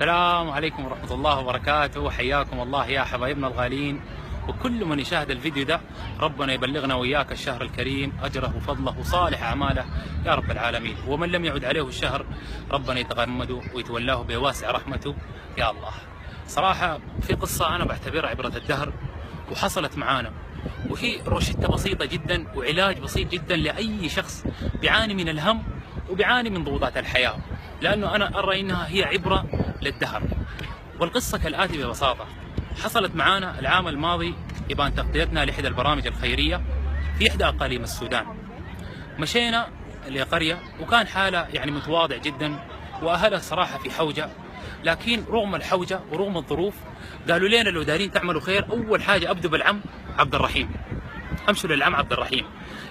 السلام عليكم ورحمة الله وبركاته. حياكم الله يا حبايبنا الغالين، وكل من يشاهد الفيديو ده ربنا يبلغنا وإياك الشهر الكريم أجره وفضله وصالح أعماله يا رب العالمين. ومن لم يعد عليه الشهر ربنا يتغمده ويتولاه بواسع رحمته يا الله. صراحة في قصة أنا بعتبرها عبرة الدهر وحصلت معانا، وهي روشتة بسيطة جدا وعلاج بسيط جدا لأي شخص بيعاني من الهم وبيعاني من ضغوطات الحياة، لأنه أنا أرى إنها هي عبرة للدهر. والقصة كالآتي ببساطة: حصلت معانا العام الماضي إبان تغطيتنا لإحدى البرامج الخيرية في إحدى أقاليم السودان. مشينا لقرية وكان حالة يعني متواضع جدا، وأهلها صراحة في حوجة، لكن رغم الحوجة ورغم الظروف قالوا لنا لو دارين تعملوا خير أول حاجة أبدوا بالعم عبد الرحيم، امشوا للعم عبد الرحيم.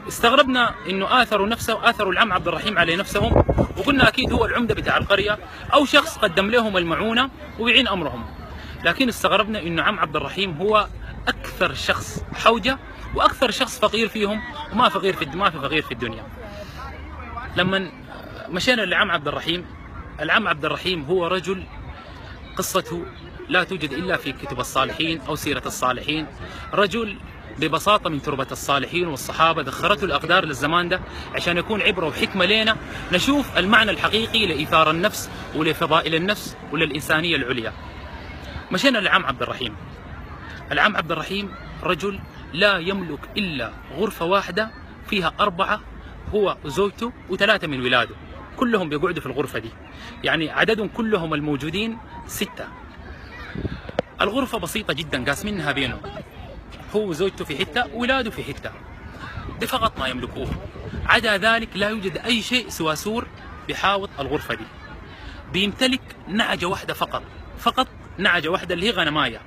استغربنا انه اثروا العم عبد الرحيم على نفسهم، وقلنا اكيد هو العمده بتاع القريه او شخص قدم لهم المعونه ويعين امرهم، لكن استغربنا انه عم عبد الرحيم هو اكثر شخص حوجه واكثر شخص فقير فيهم، وما في فقير في الدنيا. لما مشينا لعم عبد الرحيم، العم عبد الرحيم هو رجل قصته لا توجد الا في كتب الصالحين او سيره الصالحين، رجل ببساطة من تربة الصالحين والصحابة دخرته الأقدار للزمان ده عشان يكون عبرة وحكمة لنا نشوف المعنى الحقيقي لإيثار النفس ولفضائل النفس وللإنسانية العليا. مشينا لعم عبد الرحيم. العم عبد الرحيم رجل لا يملك إلا غرفة واحدة فيها 4، هو وزوجته و3 من ولاده، كلهم بيقعدوا في الغرفة دي، يعني عددهم كلهم الموجودين 6. الغرفة بسيطة جدا قاسمينها بينهم، هو وزوجته في حتة وولاده في حتة، ده فقط ما يملكوه. عدا ذلك لا يوجد أي شيء سوى سور بحاوط الغرفة دي. بيمتلك نعجة واحدة فقط نعجة واحدة اللي هي غنماية.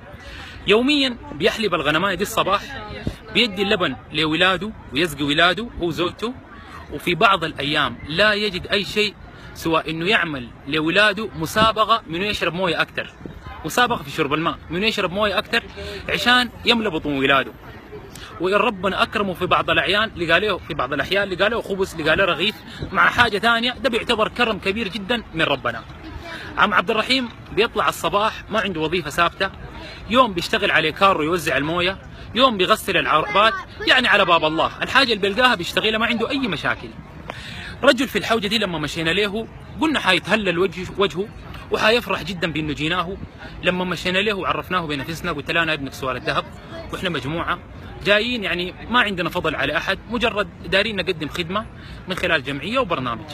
يوميا بيحلب الغنماية دي الصباح، بيدي اللبن لولاده ويسقي ولاده هو وزوجته، وفي بعض الأيام لا يجد أي شيء سوى إنه يعمل لولاده مسابقة منو يشرب موية أكثر، مسابقة في شرب الماء، منو يشرب مويه اكثر عشان يملى بطون ولاده. وان ربنا اكرمه في بعض الاحيان لقى له خبز، لقى له رغيف مع حاجه ثانيه، ده بيعتبر كرم كبير جدا من ربنا. عم عبد الرحيم بيطلع الصباح ما عنده وظيفه ثابته، يوم بيشتغل عليه كارو يوزع المويه، يوم بيغسل العربات، يعني على باب الله الحاجه اللي بيلقاها بيشتغلها، ما عنده اي مشاكل. رجل في الحوجه دي لما مشينا له قلنا حيتهلل وجهه وحيفرح جدا بانه جيناه. لما مشينا له وعرفناه بنفسنا قلت له انا ابنك سؤال الذهب، واحنا مجموعه جايين يعني ما عندنا فضل على احد، مجرد دارين نقدم خدمه من خلال جمعيه وبرنامج.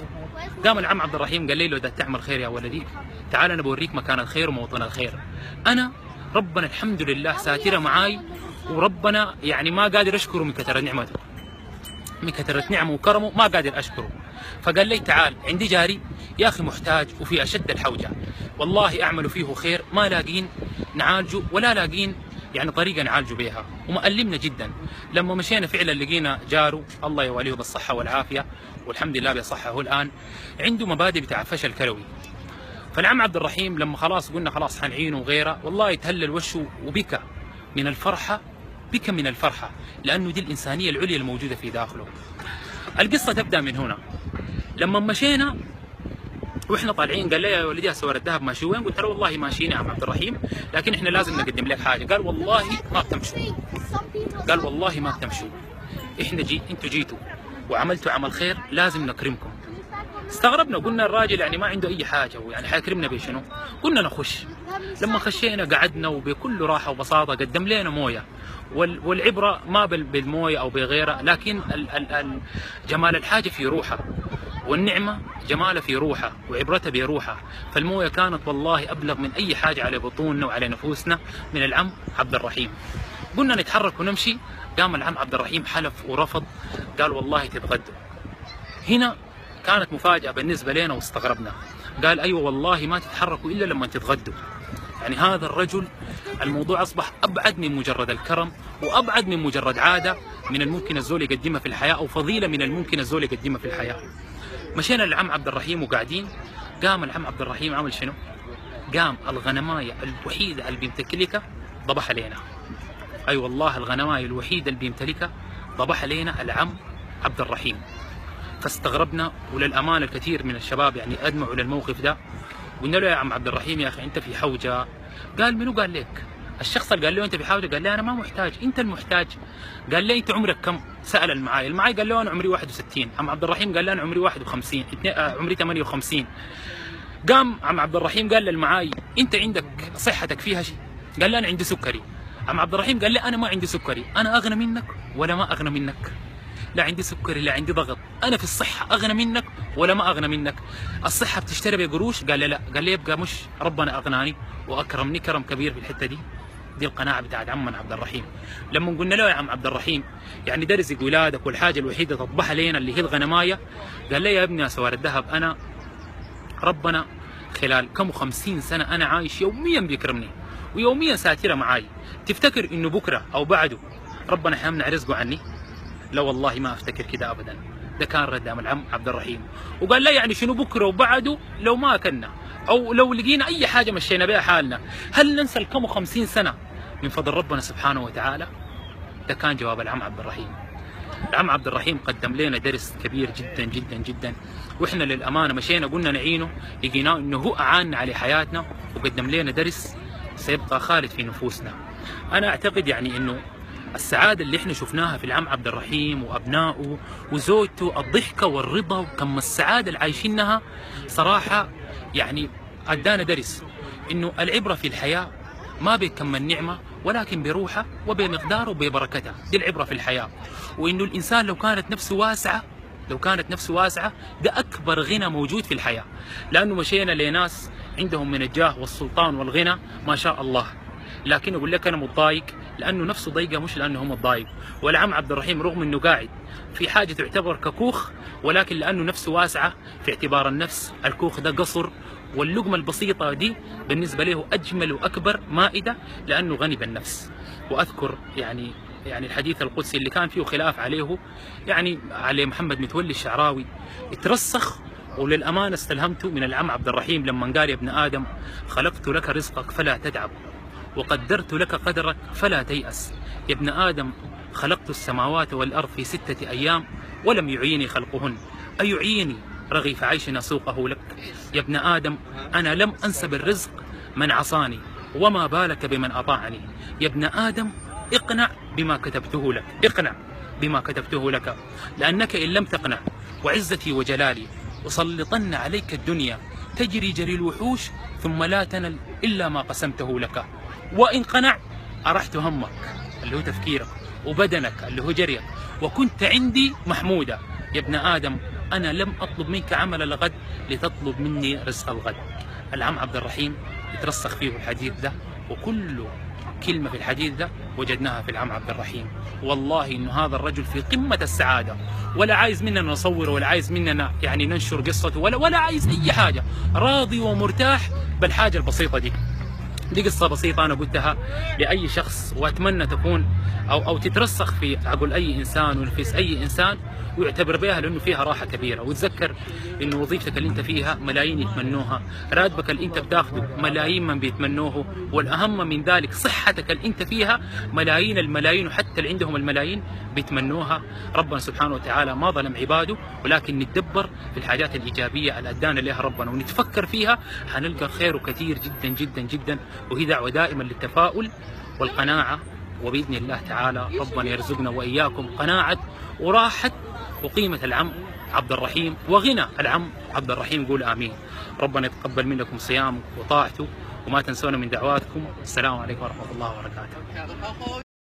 قام العم عبد الرحيم قال لي لو ده تعمل خير يا ولدي تعال انا بوريك مكان الخير وموطن الخير. انا ربنا الحمد لله ساتره معاي، وربنا يعني ما قادر اشكره من كثره نعمته، من كثرة نعمه وكرمه ما قادر أشكره. فقال لي تعال عندي جاري يا أخي محتاج وفي أشد الحوجة، والله أعمل فيه خير ما لاقين نعالجه ولا لاقين يعني طريقة نعالجه بها، ومألمنا جدا. لما مشينا فعلا لقينا جاره الله يواليه بالصحة والعافية والحمد لله بصحه الآن، عنده مبادئ بتاع فشل كلوي. فالعم عبد الرحيم لما خلاص قلنا خلاص حنعينه وغيره، والله يتهلل وشه وبكى من الفرحة، بك من الفرحة، لأنه دي الإنسانية العليا الموجودة في داخله. القصة تبدأ من هنا. لما مشينا واحنا طالعين قال لي يا ولدي سوار الذهب ماشي وين؟ قلت له والله ماشيين يا عم عبد الرحيم، لكن احنا لازم نقدم لك حاجة. قال والله ما بتمشوا، قال والله ما بتمشوا، انتوا جيتوا وعملتوا عمل خير لازم نكرمكم. استغربنا قلنا الراجل يعني ما عنده اي حاجه ويعني حيكرمنا بشنو؟ قلنا نخش. لما خشينا قعدنا وبكل راحه وبساطه قدم لنا مويه، والعبره ما بالمويه او بغيرها، لكن جمال الحاجه في روحها، والنعمه جمالها في روحها وعبرتها بروحها. فالمويه كانت والله ابلغ من اي حاجه على بطوننا وعلى نفوسنا من العم عبد الرحيم. قلنا نتحرك ونمشي، قام العم عبد الرحيم حلف ورفض، قال والله تتغدوا. هنا كانت مفاجأة بالنسبة لنا واستغربنا، قال أيوة والله ما تتحركوا إلا لما تتغدوا. يعني هذا الرجل الموضوع أصبح أبعد من مجرد الكرم، وأبعد من مجرد عادة من الممكن الزول يقدمها في الحياة، أو فضيلة من الممكن الزول يقدمها في الحياة. مشينا للعم عبد الرحيم وقاعدين، قام العم عبد الرحيم عمل شنو؟ قام الغنماية الوحيدة اللي بيمتلكها ضبحها لنا. أي والله الغنماية الوحيدة اللي بيمتلكها ضبحها لنا العم عبد الرحيم. فاستغربنا، وللأمانة الكثير من الشباب يعني أدمعوا للموقف ده، قلنا له يا عم عبد الرحيم يا اخي انت في حوجه. قال منو قال لك؟ الشخص اللي قال له انت في حوجه قال لي انا ما محتاج، انت المحتاج. قال لي انت عمرك كم؟ سال المعاي قال له انا عمري 61. عم عبد الرحيم قال لي انا عمري 51 عمري 58. قام عم عبد الرحيم قال للمعاي انت عندك صحتك فيها شيء؟ قال لي انا عندي سكري. عم عبد الرحيم قال لي انا ما عندي سكري، انا اغنى منك ولا ما اغنى منك؟ لا عندي سكري لا عندي ضغط، انا في الصحه اغنى منك ولا ما اغنى منك؟ الصحه بتشتري بقروش؟ قال لي لا. قال لي يبقى مش ربنا اغناني واكرمني كرم كبير في الحته دي؟ دي القناعه بتاعت عمنا عبد الرحيم. لما قلنا له يا عم عبد الرحيم يعني ده رزق ولادك والحاجه الوحيده تطبخها لنا اللي هي الغنمايه، قال لي يا ابني يا سوار الذهب انا ربنا خلال كم 50 سنه انا عايش يوميا بيكرمني ويوميا ساتره معاي، تفتكر انه بكره او بعده ربنا حيمنع رزقه عني؟ لا والله ما افتكر كده ابدا. ده كان ردام العم عبد الرحيم. وقال لا يعني شنو بكره وبعده لو ما اكلنا او لو لقينا اي حاجه مشينا بها حالنا، هل ننسى الكم 50 سنه من فضل ربنا سبحانه وتعالى؟ ده كان جواب العم عبد الرحيم. العم عبد الرحيم قدم لنا درس كبير جدا جدا جدا، واحنا للامانه مشينا قلنا نعينه، لقيناه انه هو اعاننا على حياتنا وقدم لنا درس سيبقى خالد في نفوسنا. انا اعتقد يعني انه السعاده اللي احنا شفناها في العم عبد الرحيم وابنائه وزوجته، الضحكه والرضا وكم السعاده اللي عايشينها، صراحه يعني ادانا درس انه العبره في الحياه ما بكم النعمه ولكن بروحها وبمقدارها وببركتها، دي العبره في الحياه. وانه الانسان لو كانت نفسه واسعه ده اكبر غنى موجود في الحياه، لانه مشينا لناس عندهم من الجاه والسلطان والغنى ما شاء الله، لكن اقول لك انا متضايق لانه نفسه ضيقه مش لانه هو متضايق. والعم عبد الرحيم رغم انه قاعد في حاجه تعتبر ككوخ، ولكن لانه نفسه واسعه في اعتبار النفس، الكوخ ده قصر، واللقمه البسيطه دي بالنسبه له اجمل واكبر مائده لانه غني بالنفس. واذكر يعني الحديث القدسي اللي كان فيه خلاف عليه يعني على محمد متولي الشعراوي اترسخ، وللامانه استلهمته من العم عبد الرحيم لما قال يا ابن ادم خلقت لك رزقك فلا تتعب وقدرت لك قدرك فلا تيأس. يا ابن آدم خلقت السماوات والأرض في 6 أيام ولم يعيني خلقهن، أيعيني رغيف عيش نسوقه لك؟ يا ابن آدم أنا لم أنسب الرزق من عصاني وما بالك بمن أطاعني. يا ابن آدم اقنع بما كتبته لك، اقنع بما كتبته لك، لأنك إن لم تقنع وعزتي وجلالي أسلطن عليك الدنيا تجري جري الوحوش ثم لا تنل إلا ما قسمته لك. وإن قنع أرحت همك اللي هو تفكيرك وبدنك اللي هو جريك وكنت عندي محمودة. يا ابن آدم أنا لم أطلب منك عمل الغد لتطلب مني رزق الغد. العم عبد الرحيم يترسخ فيه الحديث ده، وكل كلمة في الحديث ده وجدناها في العم عبد الرحيم. والله إنه هذا الرجل في قمة السعادة، ولا عايز مننا نصوره ولا عايز مننا يعني ننشر قصته ولا عايز أي حاجة، راضي ومرتاح بالحاجة البسيطة دي. دي قصة بسيطة أنا قلتها لأي شخص، وأتمنى تكون أو تترسخ في عقل أي إنسان ونفس أي إنسان ويعتبر بها، لأنه فيها راحة كبيرة. وتذكر إنه وظيفتك اللي أنت فيها ملايين يتمنوها، راتبك اللي أنت بتاخده ملايين من بيتمنوه، والأهم من ذلك صحتك اللي أنت فيها ملايين الملايين، وحتى اللي عندهم الملايين بيتمنوها. ربنا سبحانه وتعالى ما ظلم عباده، ولكن نتدبر في الحاجات الإيجابية اللي أدانا لها ربنا ونتفكر فيها، حنلقى خيره كثير جدا جدا جدا. وهي دعوة دائما للتفاؤل والقناعة، وبإذن الله تعالى ربنا يرزقنا وإياكم قناعة وراحة وقيمة العم عبد الرحيم وغنى العم عبد الرحيم. قول آمين. ربنا يتقبل منكم صيامكم وطاعته، وما تنسونا من دعواتكم. السلام عليكم ورحمة الله وبركاته.